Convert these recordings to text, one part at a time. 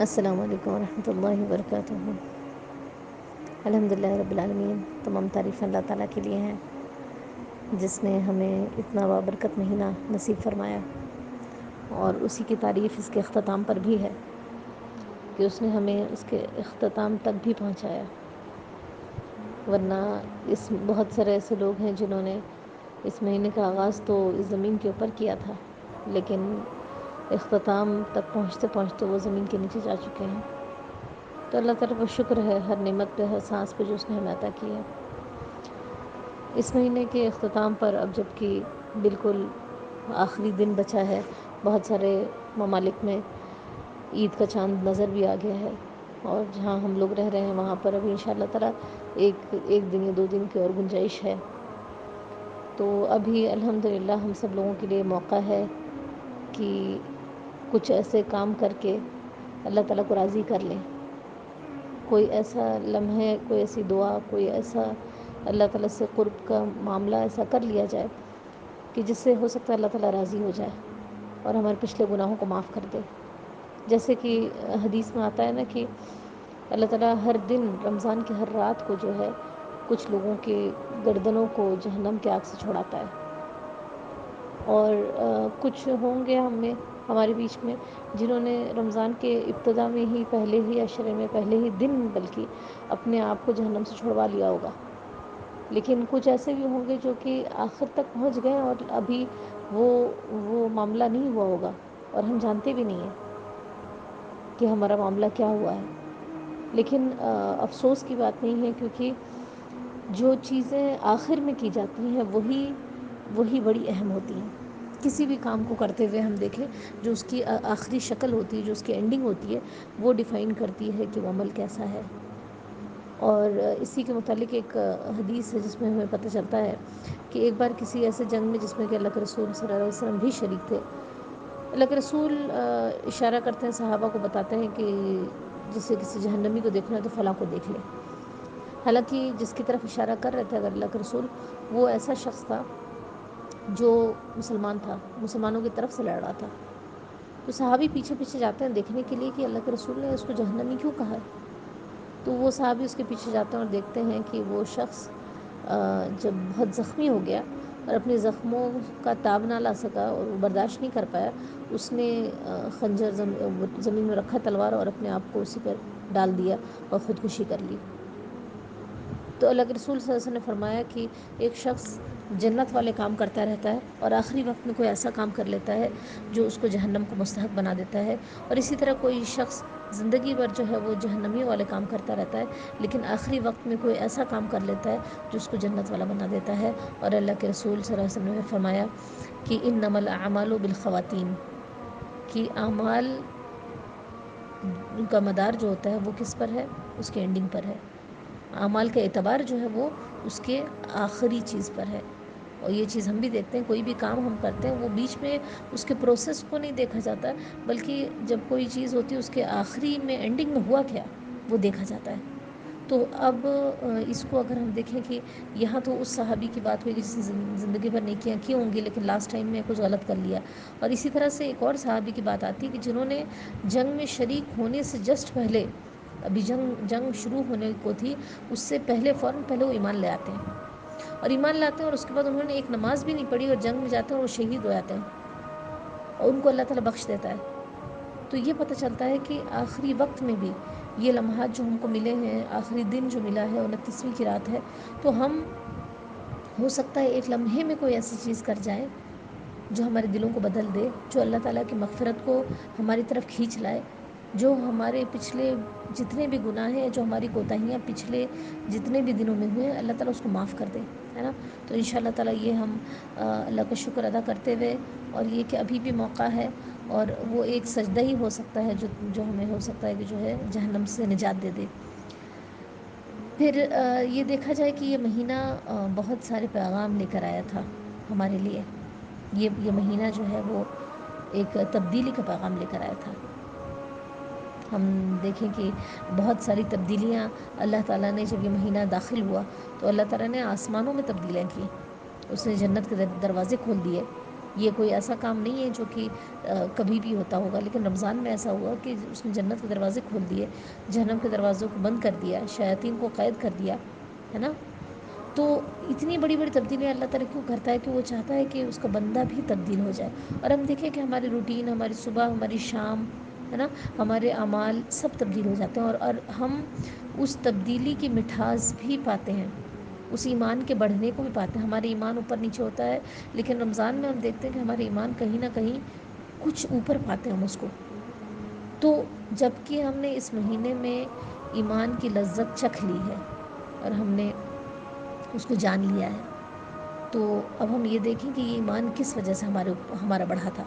السلام علیکم ورحمۃ اللہ وبرکاتہ۔ الحمدللہ رب العالمین، تمام تعریف اللہ تعالیٰ کے لیے ہیں جس نے ہمیں اتنا بابرکت مہینہ نصیب فرمایا، اور اسی کی تعریف اس کے اختتام پر بھی ہے کہ اس نے ہمیں اس کے اختتام تک بھی پہنچایا، ورنہ اس بہت سارے ایسے لوگ ہیں جنہوں نے اس مہینے کا آغاز تو اس زمین کے اوپر کیا تھا، لیکن اختتام تک پہنچتے پہنچتے وہ زمین کے نیچے جا چکے ہیں۔ تو اللہ تعالیٰ کا شکر ہے ہر نعمت پہ، ہر سانس پہ جو اس نے ہمیں عطا کی ہے۔ اس مہینے کے اختتام پر اب جب کہ بالکل آخری دن بچا ہے، بہت سارے ممالک میں عید کا چاند نظر بھی آ گیا ہے، اور جہاں ہم لوگ رہ رہے ہیں وہاں پر ابھی انشاءاللہ تعالیٰ ایک دن یا 2 دن کی اور گنجائش ہے۔ تو ابھی الحمدللہ ہم سب لوگوں کے لیے موقع ہے کہ کچھ ایسے کام کر کے اللہ تعالیٰ کو راضی کر لیں، کوئی ایسا لمحے، کوئی ایسی دعا، کوئی ایسا اللہ تعالیٰ سے قرب کا معاملہ ایسا کر لیا جائے کہ جس سے ہو سکتا ہے اللہ تعالیٰ راضی ہو جائے اور ہمارے پچھلے گناہوں کو معاف کر دے۔ جیسے کہ حدیث میں آتا ہے نا کہ اللہ تعالیٰ ہر دن رمضان کی ہر رات کو جو ہے کچھ لوگوں کے گردنوں کو جہنم کے آگ سے چھڑاتا ہے، اور کچھ ہوں گے ہمارے بیچ میں جنہوں نے رمضان کے ابتدا میں ہی، پہلے ہی عشرے میں، پہلے ہی دن بلکہ اپنے آپ کو جہنم سے چھڑوا لیا ہوگا، لیکن کچھ ایسے بھی ہوں گے جو کہ آخر تک پہنچ گئے اور ابھی وہ معاملہ نہیں ہوا ہوگا، اور ہم جانتے بھی نہیں ہیں کہ ہمارا معاملہ کیا ہوا ہے۔ لیکن افسوس کی بات نہیں ہے، کیونکہ جو چیزیں آخر میں کی جاتی ہیں وہی بڑی اہم ہوتی ہیں۔ کسی بھی کام کو کرتے ہوئے ہم دیکھیں، جو اس کی آخری شکل ہوتی ہے، جو اس کی اینڈنگ ہوتی ہے، وہ ڈیفائن کرتی ہے کہ وہ عمل کیسا ہے۔ اور اسی کے متعلق ایک حدیث ہے جس میں ہمیں پتہ چلتا ہے کہ ایک بار کسی ایسے جنگ میں جس میں کہ اللہ کے رسول صلی اللہ علیہ وسلم بھی شریک تھے، اللہ کے رسول اشارہ کرتے ہیں، صحابہ کو بتاتے ہیں کہ جسے کسی جہنمی کو دیکھنا ہے تو فلاں کو دیکھ لے۔ حالانکہ جس کی طرف اشارہ کر رہے تھے اگر اللہ کے رسول، وہ ایسا شخص تھا جو مسلمان تھا، مسلمانوں کی طرف سے لڑ رہا تھا۔ تو صحابی پیچھے پیچھے جاتے ہیں دیکھنے کے لیے کہ اللہ کے رسول نے اس کو جہنمی کیوں کہا ہے۔ تو وہ صحابی اس کے پیچھے جاتے ہیں اور دیکھتے ہیں کہ وہ شخص جب بہت زخمی ہو گیا اور اپنے زخموں کا تاب نہ لا سکا اور وہ برداشت نہیں کر پایا، اس نے خنجر زمین میں رکھا، تلوار، اور اپنے آپ کو اسی پر ڈال دیا اور خودکشی کر لی۔ تو اللہ کے رسول صلی اللہ علیہ وسلم نے فرمایا کہ ایک شخص جنت والے کام کرتا رہتا ہے اور آخری وقت میں کوئی ایسا کام کر لیتا ہے جو اس کو جہنم کو مستحق بنا دیتا ہے، اور اسی طرح کوئی شخص زندگی بھر جو ہے وہ جہنمیوں والے کام کرتا رہتا ہے، لیکن آخری وقت میں کوئی ایسا کام کر لیتا ہے جو اس کو جنت والا بنا دیتا ہے۔ اور اللہ کے رسول صلی اللہ علیہ وسلم نے فرمایا کہ انما الاعمال بالخواتین، کہ اعمال کا مدار جو ہوتا ہے وہ کس پر ہے؟ اس کے اینڈنگ پر ہے۔ اعمال کا اعتبار جو ہے وہ اس کے آخری چیز پر ہے۔ اور یہ چیز ہم بھی دیکھتے ہیں، کوئی بھی کام ہم کرتے ہیں وہ بیچ میں اس کے پروسیس کو نہیں دیکھا جاتا، بلکہ جب کوئی چیز ہوتی ہے اس کے آخری میں، اینڈنگ میں ہوا کیا، وہ دیکھا جاتا ہے۔ تو اب اس کو اگر ہم دیکھیں کہ یہاں تو اس صحابی کی بات ہوئی کہ جس نے زندگی بھر نیکیاں کی ہوں گی لیکن لاسٹ ٹائم میں کچھ غلط کر لیا، اور اسی طرح سے ایک اور صحابی کی بات آتی ہے کہ جنہوں نے جنگ میں شریک ہونے سے جسٹ پہلے، ابھی جنگ شروع ہونے کو تھی، اس سے فوراً پہلے وہ ایمان لے آتے ہیں، اور ایمان لاتے ہیں، اور اس کے بعد انہوں نے ایک نماز بھی نہیں پڑھی اور جنگ میں جاتے ہیں اور وہ شہید ہو جاتے ہیں، اور ان کو اللہ تعالیٰ بخش دیتا ہے۔ تو یہ پتہ چلتا ہے کہ آخری وقت میں بھی یہ لمحات جو ہم کو ملے ہیں، آخری دن جو ملا ہے 29ویں کی رات ہے، تو ہم ہو سکتا ہے ایک لمحے میں کوئی ایسی چیز کر جائیں جو ہمارے دلوں کو بدل دے، جو اللہ تعالیٰ کی مغفرت کو ہماری طرف کھینچ لائے، جو ہمارے پچھلے جتنے بھی گناہ ہیں، جو ہماری کوتاہیاں پچھلے جتنے بھی دنوں میں ہوئے ہیں، اللہ تعالیٰ اس کو معاف کر دے، ہے نا۔ تو انشاءاللہ تعالیٰ یہ ہم اللہ کا شکر ادا کرتے ہوئے، اور یہ کہ ابھی بھی موقع ہے، اور وہ ایک سجدہ ہی ہو سکتا ہے جو ہمیں ہو سکتا ہے کہ جو ہے جہنم سے نجات دے دے۔ پھر یہ دیکھا جائے کہ یہ مہینہ بہت سارے پیغام لے کر آیا تھا ہمارے لیے۔ یہ مہینہ جو ہے وہ ایک تبدیلی کا پیغام لے کر آیا تھا۔ ہم دیکھیں کہ بہت ساری تبدیلیاں اللہ تعالیٰ نے، جب یہ مہینہ داخل ہوا تو اللہ تعالیٰ نے آسمانوں میں تبدیلیاں کی، اس نے جنت کے دروازے کھول دیے، یہ کوئی ایسا کام نہیں ہے جو کہ کبھی بھی ہوتا ہوگا، لیکن رمضان میں ایسا ہوا کہ اس نے جنت کے دروازے کھول دیے، جہنم کے دروازوں کو بند کر دیا، شیاطین کو قید کر دیا، ہے نا. تو اتنی بڑی بڑی تبدیلیاں اللہ تعالیٰ کیوں کرتا ہے؟ کہ وہ چاہتا ہے کہ اس کا بندہ بھی تبدیل ہو جائے. اور ہم دیکھیں کہ ہماری روٹین، ہماری صبح، ہماری شام، ہے نا، ہمارے اعمال سب تبدیل ہو جاتے ہیں، اور ہم اس تبدیلی کی مٹھاس بھی پاتے ہیں، اس ایمان کے بڑھنے کو بھی پاتے ہیں. ہمارے ایمان اوپر نیچے ہوتا ہے، لیکن رمضان میں ہم دیکھتے ہیں کہ ہمارے ایمان کہیں نہ کہیں کچھ اوپر پاتے ہیں ہم اس کو. تو جب کہ ہم نے اس مہینے میں ایمان کی لذت چکھ لی ہے اور ہم نے اس کو جان لیا ہے، تو اب ہم یہ دیکھیں کہ یہ ایمان کس وجہ سے ہمارا بڑھا تھا.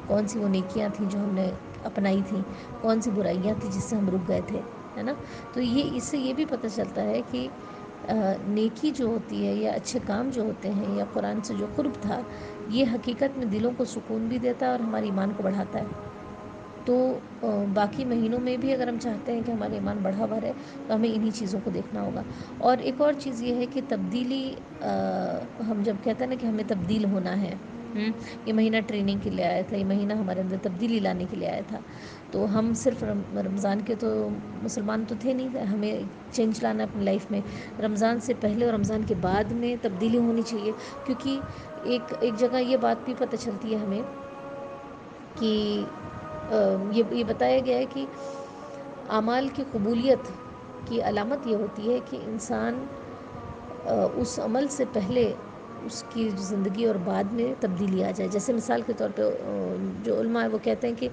کون سی وہ نیکیاں تھیں جو ہم نے اپنائی تھیں، کون سی برائیاں تھیں جس سے ہم رک گئے تھے، ہے نا. تو اس سے یہ بھی پتہ چلتا ہے کہ نیکی جو ہوتی ہے یا اچھے کام جو ہوتے ہیں یا قرآن سے جو قرب تھا، یہ حقیقت میں دلوں کو سکون بھی دیتا ہے اور ہمارے ایمان کو بڑھاتا ہے. تو باقی مہینوں میں بھی اگر ہم چاہتے ہیں کہ ہمارا ایمان بڑھا ہوا رہے تو ہمیں انہی چیزوں کو دیکھنا ہوگا. اور ایک اور چیز یہ ہے کہ تبدیلی، ہم جب کہتے ہیں نا کہ ہمیں تبدیل ہونا ہے، یہ مہینہ ٹریننگ کے لیے آیا تھا، یہ مہینہ ہمارے اندر تبدیلی لانے کے لیے آیا تھا. تو ہم صرف رمضان کے تو مسلمان تو تھے نہیں، ہمیں چینج لانا اپنی لائف میں. رمضان سے پہلے اور رمضان کے بعد میں تبدیلی ہونی چاہیے، کیونکہ ایک جگہ یہ بات بھی پتہ چلتی ہے ہمیں کہ یہ بتایا گیا ہے کہ اعمال کی قبولیت کی علامت یہ ہوتی ہے کہ انسان اس عمل سے پہلے اس کی زندگی اور بعد میں تبدیلی آ جائے. جیسے مثال کے طور پہ جو علماء ہیں وہ کہتے ہیں کہ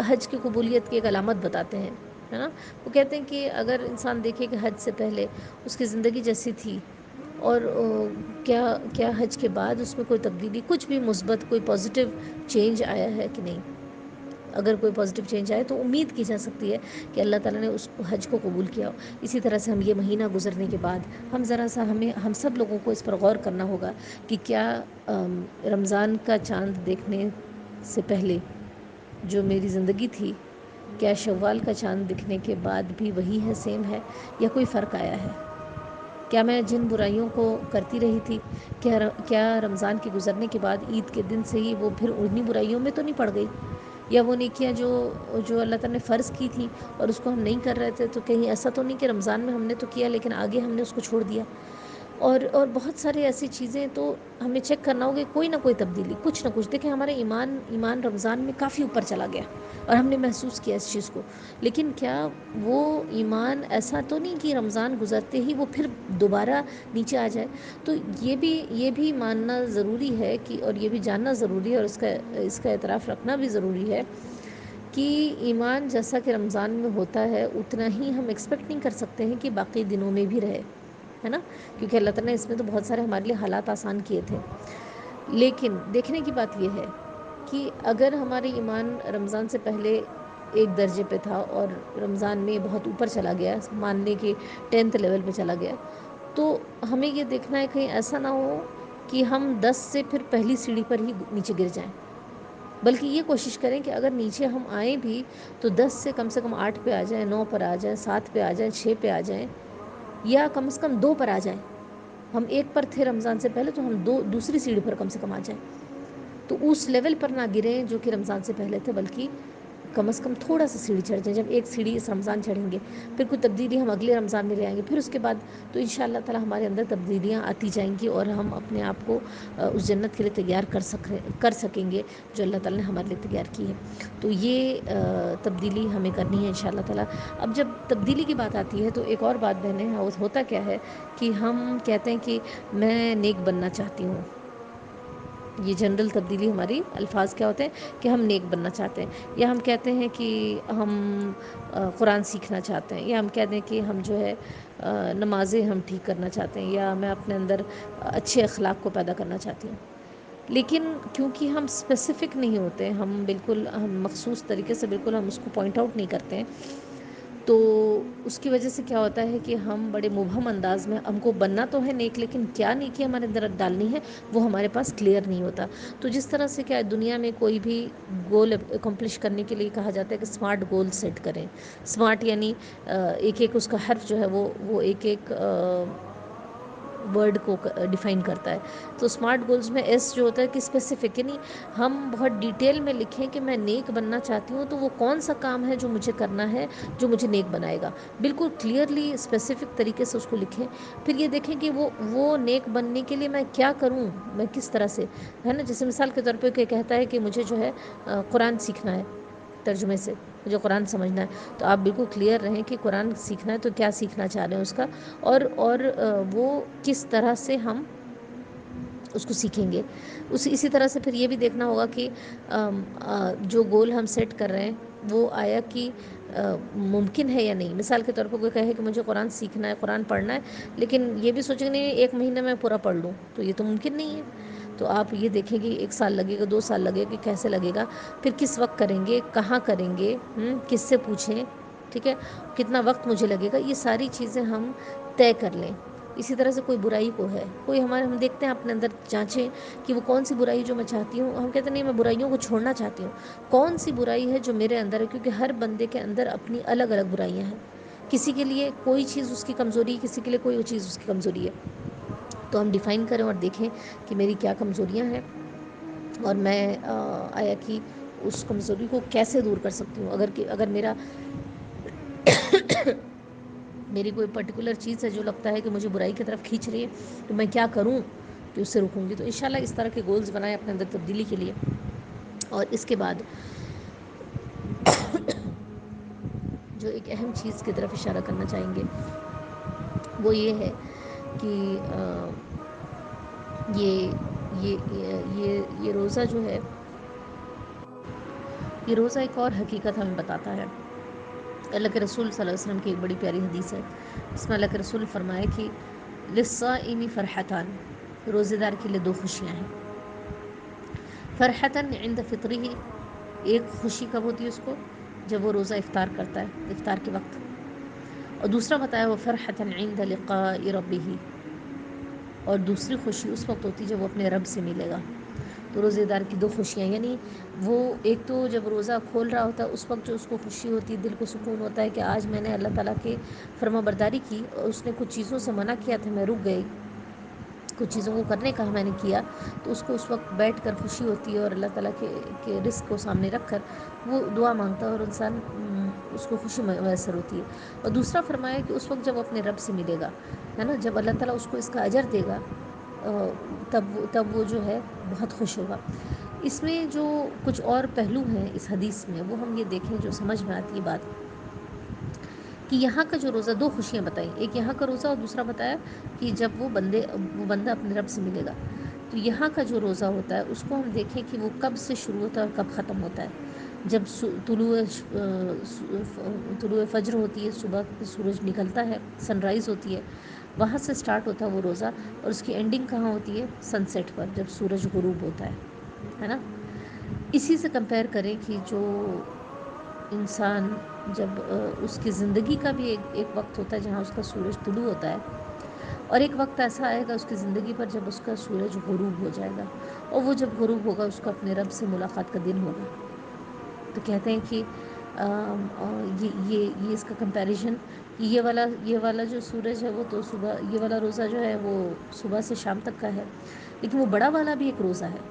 حج کی قبولیت کی ایک علامت بتاتے ہیں، ہے نا. وہ کہتے ہیں کہ اگر انسان دیکھے کہ حج سے پہلے اس کی زندگی جیسی تھی اور کیا حج کے بعد اس میں کوئی تبدیلی، کچھ بھی مثبت کوئی پازیٹیو چینج آیا ہے کہ نہیں. اگر کوئی پازیٹیو چینج آئے تو امید کی جا سکتی ہے کہ اللہ تعالیٰ نے اس حج کو قبول کیا ہو. اسی طرح سے ہم یہ مہینہ گزرنے کے بعد ہم سب لوگوں کو اس پر غور کرنا ہوگا کہ کیا رمضان کا چاند دیکھنے سے پہلے جو میری زندگی تھی، کیا شوال کا چاند دکھنے کے بعد بھی وہی ہے، سیم ہے، یا کوئی فرق آیا ہے. کیا میں جن برائیوں کو کرتی رہی تھی، کیا رمضان کے گزرنے کے بعد عید کے دن سے ہی وہ پھر انہی برائیوں میں تو نہیں پڑ گئی، یا وہ نیکیاں جو اللہ تعالیٰ نے فرض کی تھی اور اس کو ہم نہیں کر رہے تھے، تو کہیں ایسا تو نہیں کہ رمضان میں ہم نے تو کیا لیکن آگے ہم نے اس کو چھوڑ دیا. اور بہت سارے ایسی چیزیں تو ہمیں چیک کرنا ہوگا. کوئی نہ کوئی تبدیلی، کچھ نہ کچھ. دیکھیں ہمارا ایمان رمضان میں کافی اوپر چلا گیا اور ہم نے محسوس کیا اس چیز کو، لیکن کیا وہ ایمان ایسا تو نہیں کہ رمضان گزرتے ہی وہ پھر دوبارہ نیچے آ جائے. تو یہ بھی ماننا ضروری ہے کہ، اور یہ بھی جاننا ضروری ہے، اور اس کا اعتراف رکھنا بھی ضروری ہے کہ ایمان جیسا کہ رمضان میں ہوتا ہے اتنا ہی ہم ایکسپیکٹ نہیں کر سکتے ہیں کہ باقی دنوں میں بھی رہے، ہے نا. کیونکہ اللہ تعالیٰ نے اس میں تو بہت سارے ہمارے لیے حالات آسان کیے تھے. لیکن دیکھنے کی بات یہ ہے کہ اگر ہمارے ایمان رمضان سے پہلے ایک درجے پہ تھا اور رمضان میں بہت اوپر چلا گیا، ماننے کے 10th لیول پہ چلا گیا، تو ہمیں یہ دیکھنا ہے کہیں ایسا نہ ہو کہ ہم 10 سے پھر پہلی سیڑھی پر ہی نیچے گر جائیں. بلکہ یہ کوشش کریں کہ اگر نیچے ہم آئیں بھی تو 10 سے کم 8 پہ آ جائیں، 9 پر آ جائیں، 7 پہ آ جائیں، 6 پہ آ جائیں، یا کم سے کم 2 پر آ جائیں. ہم 1 پر تھے رمضان سے پہلے، تو ہم دوسری سیڑھی پر کم سے کم آ جائیں. تو اس لیول پر نہ گریں جو کہ رمضان سے پہلے تھے، بلکہ کم از کم تھوڑا سا سیڑھی چڑھ جائیں. جب ایک سیڑھی اس رمضان چڑھیں گے، پھر کوئی تبدیلی ہم اگلے رمضان میں لے آئیں گے، پھر اس کے بعد تو ان شاء اللہ تعالیٰ ہمارے اندر تبدیلیاں آتی جائیں گی اور ہم اپنے آپ کو اس جنت کے لیے تیار کر سکیں گے جو اللہ تعالیٰ نے ہمارے لیے تیار کی ہے. تو یہ تبدیلی ہمیں کرنی ہے ان شاء اللہ تعالیٰ. اب جب تبدیلی کی بات آتی ہے تو ایک اور بات بہنیں، ہوتا کیا ہے کہ ہم کہتے ہیں کہ میں نیک بننا چاہتی ہوں. یہ جنرل تبدیلی ہماری الفاظ کیا ہوتے ہیں کہ ہم نیک بننا چاہتے ہیں، یا ہم کہتے ہیں کہ ہم قرآن سیکھنا چاہتے ہیں، یا ہم کہتے ہیں کہ ہم جو ہے نمازیں ہم ٹھیک کرنا چاہتے ہیں، یا میں اپنے اندر اچھے اخلاق کو پیدا کرنا چاہتی ہوں. لیکن کیونکہ ہم اسپیسیفک نہیں ہوتے، ہم مخصوص طریقے سے بالکل ہم اس کو پوائنٹ آؤٹ نہیں کرتے ہیں، تو اس کی وجہ سے کیا ہوتا ہے کہ ہم بڑے مبہم انداز میں، ہم کو بننا تو ہے نیک، لیکن کیا نیکی ہمارے اندر ڈالنی ہے وہ ہمارے پاس کلیئر نہیں ہوتا. تو جس طرح سے کیا دنیا میں کوئی بھی گول اکمپلش کرنے کے لیے کہا جاتا ہے کہ اسمارٹ گول سیٹ کریں. اسمارٹ یعنی ایک ایک اس کا حرف جو ہے وہ ایک ایک ورڈ کو ڈیفائن کرتا ہے. تو اسمارٹ گولز میں ایس جو ہوتا ہے کہ اسپیسیفک، یعنی ہم بہت ڈیٹیل میں لکھیں کہ میں نیک بننا چاہتی ہوں تو وہ کون سا کام ہے جو مجھے کرنا ہے جو مجھے نیک بنائے گا. بالکل کلیئرلی اسپیسیفک طریقے سے اس کو لکھیں. پھر یہ دیکھیں کہ وہ نیک بننے کے لیے میں کیا کروں، میں کس طرح سے، ہے نا. جیسے مثال کے طور پہ کہ کہتا ہے کہ مجھے جو ہے قرآن سیکھنا ہے، ترجمے سے مجھے قرآن سمجھنا ہے، تو آپ بالکل کلیئر رہیں کہ قرآن سیکھنا ہے تو کیا سیکھنا چاہ رہے ہیں اس کا، اور وہ کس طرح سے ہم اس کو سیکھیں گے. اسی طرح سے پھر یہ بھی دیکھنا ہوگا کہ جو گول ہم سیٹ کر رہے ہیں وہ آیا کہ ممکن ہے یا نہیں. مثال کے طور پر کوئی کہے کہ مجھے قرآن سیکھنا ہے، قرآن پڑھنا ہے، لیکن یہ بھی سوچیں گے نہیں ایک مہینے میں پورا پڑھ لوں، تو یہ تو ممکن نہیں ہے. تو آپ یہ دیکھیں گے 1 سال لگے گا، 2 سال لگے گا، کیسے لگے گا، پھر کس وقت کریں گے، کہاں کریں گے، کس سے پوچھیں، ٹھیک ہے، کتنا وقت مجھے لگے گا. یہ ساری چیزیں ہم طے کر لیں. اسی طرح سے کوئی برائی کو ہے، کوئی ہم دیکھتے ہیں اپنے اندر جانچیں کہ وہ کون سی برائی جو میں چاہتی ہوں. ہم کہتے ہیں نہیں میں برائیوں کو چھوڑنا چاہتی ہوں. کون سی برائی ہے جو میرے اندر ہے، کیونکہ ہر بندے کے اندر اپنی الگ الگ برائیاں ہیں. کسی کے لیے کوئی چیز اس کی کمزوری ہے، کسی کے لیے کوئی چیز اس کی کمزوری ہے. تو ہم ڈیفائن کریں اور دیکھیں کہ میری کیا کمزوریاں ہیں اور میں آیا کہ اس کمزوری کو کیسے دور کر سکتی ہوں. اگر میری کوئی پرٹیکولر چیز ہے جو لگتا ہے کہ مجھے برائی کی طرف کھینچ رہی ہے، تو میں کیا کروں کہ اس سے رکوں گی. تو انشاءاللہ اس طرح کے گولز بنائیں اپنے اندر تبدیلی کے لیے. اور اس کے بعد جو ایک اہم چیز کی طرف اشارہ کرنا چاہیں گے وہ یہ ہے کہ یہ روزہ جو ہے، یہ روزہ ایک اور حقیقت ہمیں بتاتا ہے. اللہ کے رسول صلی اللہ علیہ وسلم کی ایک بڑی پیاری حدیث ہے، اس میں اللہ کے رسول فرمائے کہ للصائم فرحتان، روزے دار کے لیے 2 خوشیاں ہیں. فرحتاً عند فطرہ، ایک خوشی کب ہوتی ہے اس کو جب وہ روزہ افطار کرتا ہے، افطار کے وقت. اور دوسرا بتایا وہ فرحتاً عند لقاء ربہ، اور دوسری خوشی اس وقت ہوتی ہے جب وہ اپنے رب سے ملے گا. تو روزے دار کی 2 خوشیاں، یعنی وہ ایک تو جب روزہ کھول رہا ہوتا ہے اس وقت جو اس کو خوشی ہوتی ہے، دل کو سکون ہوتا ہے کہ آج میں نے اللہ تعالیٰ کی فرما برداری کی، اور اس نے کچھ چیزوں سے منع کیا تھا، میں رک گئی، کچھ چیزوں کو کرنے کا میں نے کیا، تو اس کو اس وقت بیٹھ کر خوشی ہوتی ہے اور اللہ تعالیٰ کے رزق کو سامنے رکھ کر وہ دعا مانگتا ہے اور انسان اس کو خوشی میسر ہوتی ہے. اور دوسرا فرمایا کہ اس وقت جب اپنے رب سے ملے گا، ہے نا، جب اللہ تعالیٰ اس کو اس کا اجر دے گا، تب وہ جو ہے بہت خوش ہوگا. اس میں جو کچھ اور پہلو ہیں اس حدیث میں وہ ہم یہ دیکھیں جو سمجھ میں آتی ہے بات، کہ یہاں کا جو روزہ 2 خوشیاں بتائیں، ایک یہاں کا روزہ اور دوسرا بتایا کہ جب وہ بندہ اپنے رب سے ملے گا. تو یہاں کا جو روزہ ہوتا ہے اس کو ہم دیکھیں کہ وہ کب سے شروع ہوتا ہے اور کب ختم ہوتا ہے. جب طلوع فجر ہوتی ہے، صبح سورج نکلتا ہے، سن رائز ہوتی ہے، وہاں سے سٹارٹ ہوتا ہے وہ روزہ، اور اس کی اینڈنگ کہاں ہوتی ہے؟ سن سیٹ پر، جب سورج غروب ہوتا ہے نا. اسی سے کمپیئر کریں کہ جو انسان جب اس کی زندگی کا بھی ایک وقت ہوتا ہے جہاں اس کا سورج طلوع ہوتا ہے، اور ایک وقت ایسا آئے گا اس کی زندگی پر جب اس کا سورج غروب ہو جائے گا، اور وہ جب غروب ہوگا اس کو اپنے رب سے ملاقات کا دن ہوگا. تو کہتے ہیں کہ یہ اس کا کمپیریزن، کہ یہ والا جو سورج ہے وہ تو صبح، یہ والا روزہ جو ہے وہ صبح سے شام تک کا ہے، لیکن وہ بڑا والا بھی ایک روزہ ہے.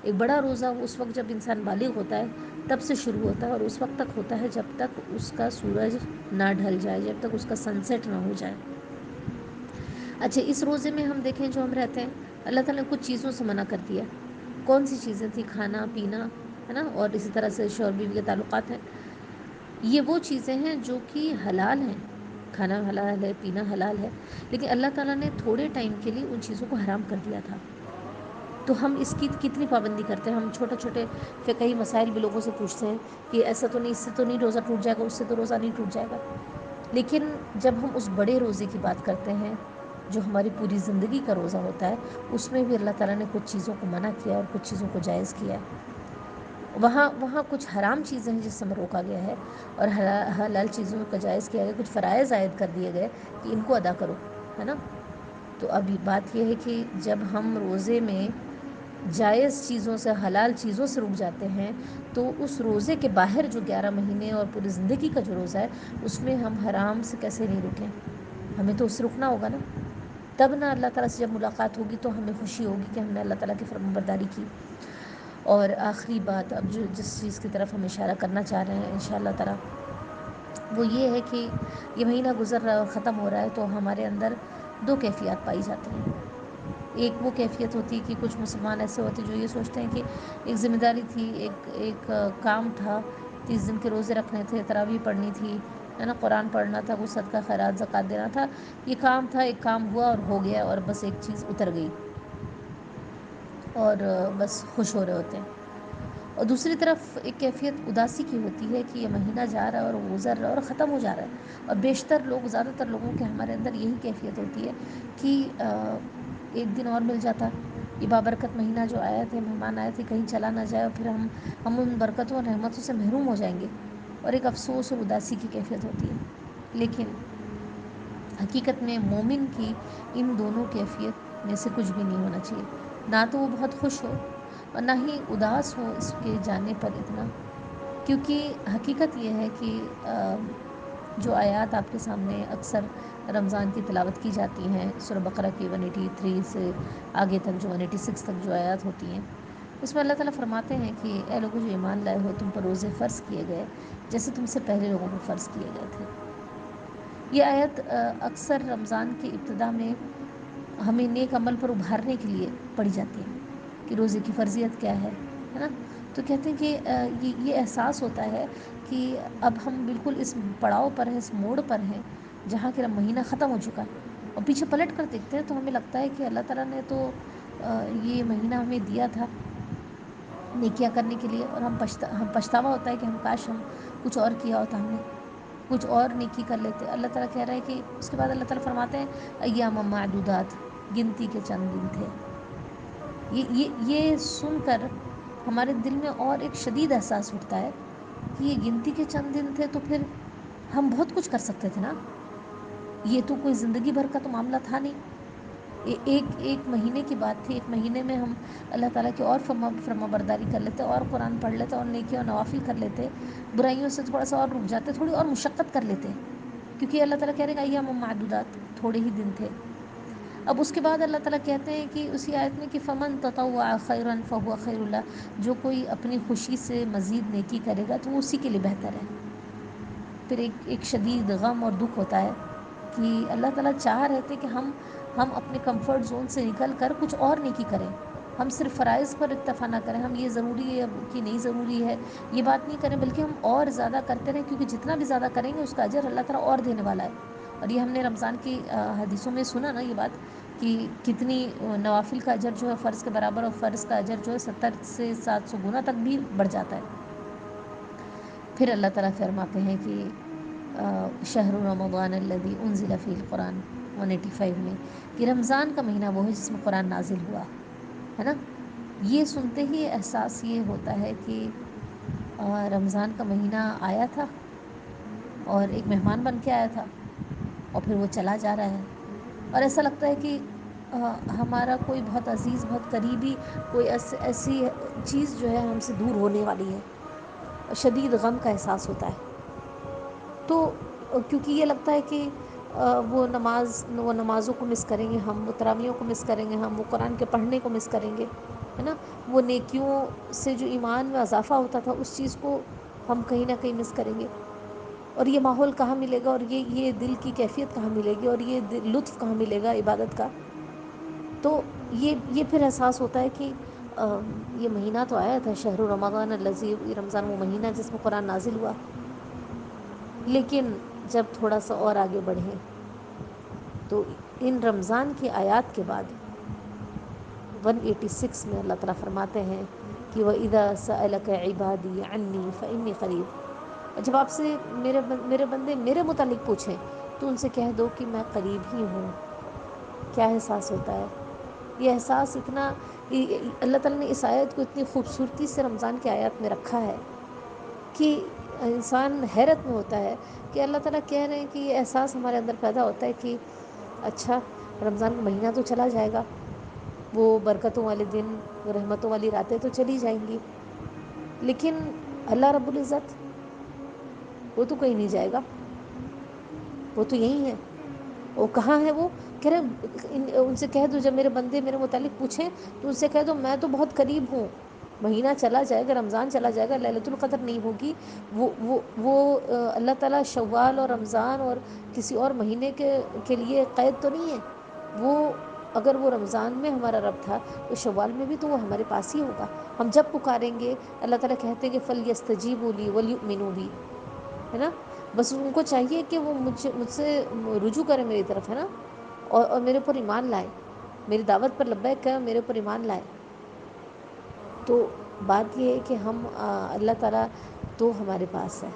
ایک بڑا روزہ اس وقت جب انسان بالغ ہوتا ہے تب سے شروع ہوتا ہے اور اس وقت تک ہوتا ہے جب تک اس کا سورج نہ ڈھل جائے، جب تک اس کا سن سیٹ نہ ہو جائے. اچھا، اس روزے میں ہم دیکھیں جو ہم رہتے ہیں، اللہ تعالیٰ نے کچھ چیزوں سے منع کر دیا. کون سی چیزیں تھیں؟ کھانا پینا، ہے نا، اور اسی طرح سے شوہر بیوی کے تعلقات ہیں. یہ وہ چیزیں ہیں جو کہ حلال ہیں، کھانا حلال ہے، پینا حلال ہے، لیکن اللہ تعالیٰ نے تھوڑے ٹائم کے لیے ان چیزوں کو حرام کر دیا تھا. تو ہم اس کی کتنی پابندی کرتے ہیں؟ ہم چھوٹے چھوٹے فقہی مسائل بھی لوگوں سے پوچھتے ہیں کہ ایسا تو نہیں، اس سے تو نہیں روزہ ٹوٹ جائے گا، اس سے تو روزہ نہیں ٹوٹ جائے گا. لیکن جب ہم اس بڑے روزے کی بات کرتے ہیں جو ہماری پوری زندگی کا روزہ ہوتا ہے، اس میں بھی اللہ تعالیٰ نے کچھ چیزوں کو منع کیا اور کچھ چیزوں کو جائز کیا. وہاں کچھ حرام چیزیں ہیں جس سے ہمیں روکا گیا ہے، اور حلال چیزوں کا جائز کیا گیا، کچھ فرائض عائد کر دیے گئے کہ ان کو ادا کرو، ہے نا. تو اب بات یہ ہے کہ جب ہم روزے میں جائز چیزوں سے، حلال چیزوں سے رک جاتے ہیں، تو اس روزے کے باہر جو 11 مہینے اور پوری زندگی کا جو روزہ ہے اس میں ہم حرام سے کیسے نہیں رکیں؟ ہمیں تو اس سے رکنا ہوگا نا. تب نہ اللہ تعالیٰ سے جب ملاقات ہوگی تو ہمیں خوشی ہوگی کہ ہم نے اللہ تعالیٰ کی فرمانبرداری کی. اور آخری بات اب جس چیز کی طرف ہم اشارہ کرنا چاہ رہے ہیں انشاءاللہ تعالیٰ وہ یہ ہے کہ یہ مہینہ گزر رہا ہے اور ختم ہو رہا ہے تو ہمارے اندر دو کیفیات پائی جاتی ہیں. ایک وہ کیفیت ہوتی ہے کہ کچھ مسلمان ایسے ہوتے جو یہ سوچتے ہیں کہ ایک ذمہ داری تھی، ایک کام تھا، 30 دن کے روزے رکھنے تھے، تراویح پڑھنی تھی، ہے نا، قرآن پڑھنا تھا، کچھ صدقہ خیرات زکوٰۃ دینا تھا. یہ کام تھا، ایک کام ہوا اور ہو گیا اور بس ایک چیز اتر گئی اور بس خوش ہو رہے ہوتے ہیں. اور دوسری طرف ایک کیفیت اداسی کی ہوتی ہے کہ یہ مہینہ جا رہا ہے اور گزر رہا ہے اور ختم ہو جا رہا ہے. اور بیشتر لوگ، زیادہ تر لوگوں کے ہمارے اندر یہی کیفیت ہوتی ہے کہ ایک دن اور مل جاتا، یہ بابرکت مہینہ جو آیا تھے، مہمان آئے تھے، کہیں چلا نہ جائے اور پھر ہم ان برکتوں اور رحمتوں سے محروم ہو جائیں گے، اور ایک افسوس اور اداسی کی کیفیت ہوتی ہے. لیکن حقیقت میں مومن کی ان دونوں کیفیت میں سے کچھ بھی نہیں ہونا چاہیے. نہ تو وہ بہت خوش ہو اور نہ ہی اداس ہو اس کے جانے پر اتنا، کیونکہ حقیقت یہ ہے کہ جو آیات آپ کے سامنے اکثر رمضان کی تلاوت کی جاتی ہیں، سورہ بقرہ کی 183 سے آگے تک جو 186 تک جو آیات ہوتی ہیں، اس میں اللہ تعالیٰ فرماتے ہیں کہ اے لوگوں جو ایمان لائے ہو، تم پر روزے فرض کیے گئے جیسے تم سے پہلے لوگوں پر فرض کیے گئے تھے. یہ آیت اکثر رمضان کی ابتدا میں ہمیں نیک عمل پر ابھارنے کے لیے پڑھی جاتی ہے کہ روزے کی فرضیت کیا ہے نا. تو کہتے ہیں کہ یہ احساس ہوتا ہے کہ اب ہم بالکل اس پڑاؤ پر ہیں، اس موڑ پر ہیں جہاں کہ مہینہ ختم ہو چکا ہے، اور پیچھے پلٹ کر دیکھتے ہیں تو ہمیں لگتا ہے کہ اللہ تعالیٰ نے تو یہ مہینہ ہمیں دیا تھا نیکیاں کرنے کے لیے، اور ہم پچھتاوا ہوتا ہے کہ کاش ہم کچھ اور کیا ہوتا، ہم نے کچھ اور نیکی کر لیتے. اللہ تعالیٰ کہہ رہا ہے کہ اس کے بعد اللہ تعالیٰ فرماتے ہیں ایام معدودات، گنتی کے چند دن تھے. یہ سن کر ہمارے دل میں اور ایک شدید احساس اٹھتا ہے کہ یہ گنتی کے چند دن تھے تو پھر ہم بہت کچھ کر سکتے تھے نا. یہ تو کوئی زندگی بھر کا تو معاملہ تھا نہیں، ایک مہینے کی بات تھی. ایک مہینے میں ہم اللہ تعالیٰ کی اور فرما برداری کر لیتے، اور قرآن پڑھ لیتے، اور نیکی اور نوافل کر لیتے، برائیوں سے تھوڑا سا اور رک جاتے، تھوڑی اور مشقت کر لیتے، کیونکہ اللہ تعالیٰ کہہ رہے ہیں ایام معدودات، تھوڑے ہی دن تھے. اب اس کے بعد اللہ تعالیٰ کہتے ہیں کہ اسی آیت میں کہ فمن تطوع خیرا فہو خیر اللہ، جو کوئی اپنی خوشی سے مزید نیکی کرے گا تو وہ اسی کے لیے بہتر ہے. پھر ایک شدید غم اور دکھ ہوتا ہے کہ اللہ تعالیٰ چاہ رہے تھے کہ ہم اپنے کمفرٹ زون سے نکل کر کچھ اور نیکی کریں. ہم صرف فرائض پر اکتفا نہ کریں، ہم یہ ضروری ہے کہ نہیں ضروری ہے یہ بات نہیں کریں، بلکہ ہم اور زیادہ کرتے رہیں، کیونکہ جتنا بھی زیادہ کریں گے اس کا اجر اللہ تعالیٰ اور دینے والا ہے. اور یہ ہم نے رمضان کی حدیثوں میں سنا نا یہ بات کہ کتنی نوافل کا اجر جو ہے فرض کے برابر، اور فرض کا اجر جو ہے 70 سے 700 گنا تک بھی بڑھ جاتا ہے. پھر اللہ تعالیٰ فرماتے ہیں کہ شہر رمضان الذی انزل فیہ القرآن 185 میں کہ رمضان کا مہینہ وہ ہے جس میں قرآن نازل ہوا ہے نا. یہ سنتے ہی احساس یہ ہوتا ہے کہ رمضان کا مہینہ آیا تھا اور ایک مہمان بن کے آیا تھا اور پھر وہ چلا جا رہا ہے، اور ایسا لگتا ہے کہ ہمارا کوئی بہت عزیز، بہت قریبی کوئی ایسی چیز جو ہے ہم سے دور ہونے والی ہے. شدید غم کا احساس ہوتا ہے، تو کیونکہ یہ لگتا ہے کہ وہ نمازوں کو مس کریں گے ہم، وہ تراویحوں کو مس کریں گے ہم، وہ قرآن کے پڑھنے کو مس کریں گے، ہے نا، وہ نیکیوں سے جو ایمان میں اضافہ ہوتا تھا اس چیز کو ہم کہیں نہ کہیں مس کریں گے. اور یہ ماحول کہاں ملے گا، اور یہ دل کی کیفیت کہاں ملے گی، اور یہ لطف کہاں ملے گا عبادت کا. تو یہ پھر احساس ہوتا ہے کہ یہ مہینہ تو آیا تھا شہر رمضان الذی، رمضان وہ مہینہ جس میں قرآن نازل ہوا، لیکن جب تھوڑا سا اور آگے بڑھیں تو ان رمضان کی آیات کے بعد 186 میں اللہ تعالیٰ فرماتے ہیں کہ وَإِذَا سَأَلَكَ عِبَادِي عَنِّي فَإِنِّي قَرِيبٌ، جب آپ سے میرے بندے میرے متعلق پوچھیں تو ان سے کہہ دو کہ میں قریب ہی ہوں. کیا احساس ہوتا ہے یہ احساس اتنا، اللہ تعالیٰ نے اس آیت کو اتنی خوبصورتی سے رمضان کی آیات میں رکھا ہے کہ انسان حیرت میں ہوتا ہے کہ اللہ تعالیٰ کہہ رہے ہیں کہ یہ احساس ہمارے اندر پیدا ہوتا ہے کہ اچھا رمضان کا مہینہ تو چلا جائے گا، وہ برکتوں والے دن، وہ رحمتوں والی راتیں تو چلی جائیں گی، لیکن اللہ رب العزت وہ تو کہیں نہیں جائے گا، وہ تو یہیں ہے. وہ کہاں ہے؟ وہ کہہ رہے ان سے کہہ دو جب میرے بندے میرے متعلق پوچھیں تو ان سے کہہ دو میں تو بہت قریب ہوں، مہینہ چلا جائے گا، رمضان چلا جائے گا، لیلۃ القدر نہیں ہوگی، وہ اللہ تعالیٰ شوال اور رمضان اور کسی اور مہینے کے لیے قید تو نہیں ہے، وہ اگر وہ رمضان میں ہمارا رب تھا تو شوال میں بھی تو وہ ہمارے پاس ہی ہوگا، ہم جب پکاریں گے اللہ تعالیٰ کہتے ہیں کہ فَلْيَسْتَجِيبُوا لِي وَلْيُؤْمِنُوا بِي، ہے نا، بس ان کو چاہیے کہ وہ مجھ سے رجوع کریں میری طرف، ہے نا، اور میرے اوپر ایمان لائے، میری دعوت پر لبیک کہیں، میرے اوپر ایمان لائے۔ تو بات یہ ہے کہ ہم اللہ تعالیٰ تو ہمارے پاس ہے،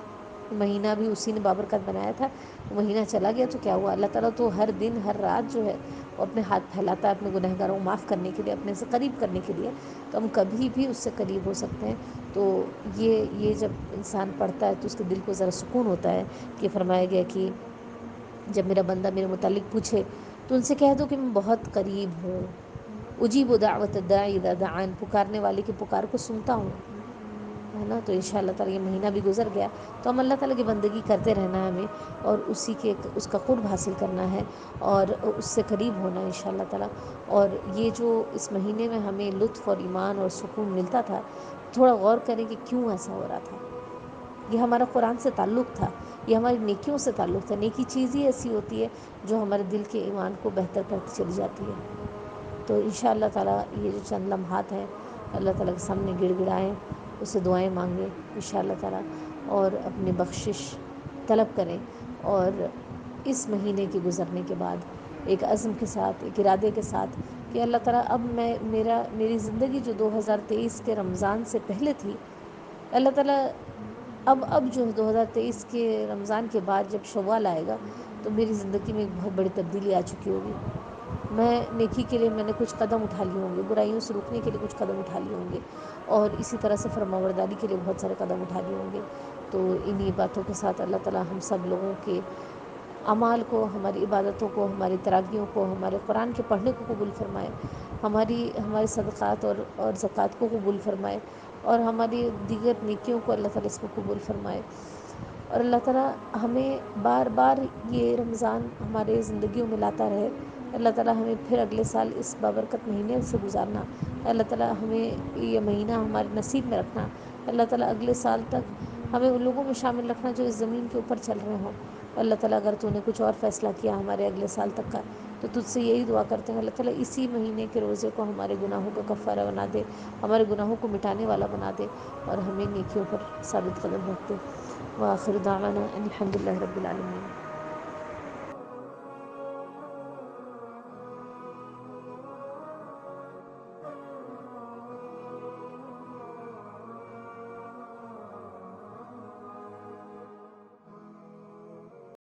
مہینہ بھی اسی نے بابرکت بنایا تھا، مہینہ چلا گیا تو کیا ہوا، اللہ تعالیٰ تو ہر دن ہر رات جو ہے وہ اپنے ہاتھ پھیلاتا ہے اپنے گنہگاروں کو معاف کرنے کے لیے، اپنے سے قریب کرنے کے لیے، تو ہم کبھی بھی اس سے قریب ہو سکتے ہیں۔ تو یہ جب انسان پڑھتا ہے تو اس کے دل کو ذرا سکون ہوتا ہے کہ فرمایا گیا کہ جب میرا بندہ میرے متعلق پوچھے تو ان سے کہہ دو کہ میں بہت قریب ہوں، اجیب دعوت الداعی اذا دعان، پکارنے والے کی پکار کو سنتا ہوں، ہے نا۔ تو انشاء اللہ تعالیٰ یہ مہینہ بھی گزر گیا تو ہم اللہ تعالیٰ کی بندگی کرتے رہنا ہے ہمیں، اور اس کا قرب حاصل کرنا ہے اور اس سے قریب ہونا ہے انشاء اللہ تعالیٰ۔ اور یہ جو اس مہینے میں ہمیں لطف اور ایمان اور سکون ملتا تھا، تھوڑا غور کریں کہ کیوں ایسا ہو رہا تھا۔ یہ ہمارا قرآن سے تعلق تھا، یہ ہماری نیکیوں سے تعلق تھا، نیکی چیز ہی ایسی ہوتی ہے جو ہمارے دل کے ایمان کو بہتر کرتی چلی جاتی ہے۔ تو انشاء اللہ تعالیٰ یہ جو چند لمحات ہیں اللہ تعالیٰ کے سامنے گڑ گڑائیں، اس سے دعائیں مانگیں انشاء اللہ تعالیٰ، اور اپنی بخشش طلب کریں، اور اس مہینے کے گزرنے کے بعد ایک عزم کے ساتھ، ایک ارادے کے ساتھ کہ اللہ تعالیٰ اب میری زندگی جو 2023 کے رمضان سے پہلے تھی، اللہ تعالیٰ اب جو ہے 2023 کے رمضان کے بعد جب شوال آئے گا تو میری زندگی میں ایک بہت بڑی تبدیلی آ چکی ہوگی، میں نیکی کے لیے میں نے کچھ قدم اٹھا لیے ہوں گے، برائیوں سے روکنے کے لیے کچھ قدم اٹھا لیے ہوں گے، اور اسی طرح سے فرمانبرداری کے لیے بہت سارے قدم اٹھا لیے ہوں گے۔ تو انہی باتوں کے ساتھ اللہ تعالیٰ ہم سب لوگوں کے اعمال کو، ہماری عبادتوں کو، ہماری تراویحوں کو، ہمارے قرآن کے پڑھنے کو قبول فرمائے، ہمارے صدقات اور زکوٰۃ کو قبول فرمائے، اور ہماری دیگر نیکیوں کو اللہ تعالیٰ اس کو قبول فرمائے، اور اللہ تعالیٰ ہمیں بار بار یہ رمضان ہمارے زندگیوں میں لاتا رہے، اللہ تعالیٰ ہمیں پھر اگلے سال اس بابرکت مہینے سے گزارنا، اللہ تعالیٰ ہمیں یہ مہینہ ہمارے نصیب میں رکھنا، اللہ تعالیٰ اگلے سال تک ہمیں ان لوگوں میں شامل رکھنا جو اس زمین کے اوپر چل رہے ہوں، اللہ تعالیٰ اگر تو نے کچھ اور فیصلہ کیا ہمارے اگلے سال تک کا تو تجھ سے یہی دعا کرتے ہیں اللہ تعالیٰ اسی مہینے کے روزے کو ہمارے گناہوں کا کفارہ بنا دے، ہمارے گناہوں کو مٹانے والا بنا دے، اور ہمیں نیکیوں پر ثابت قدم رکھ دے۔ وآخر دعوانا ان الحمد للہ رب العالمین۔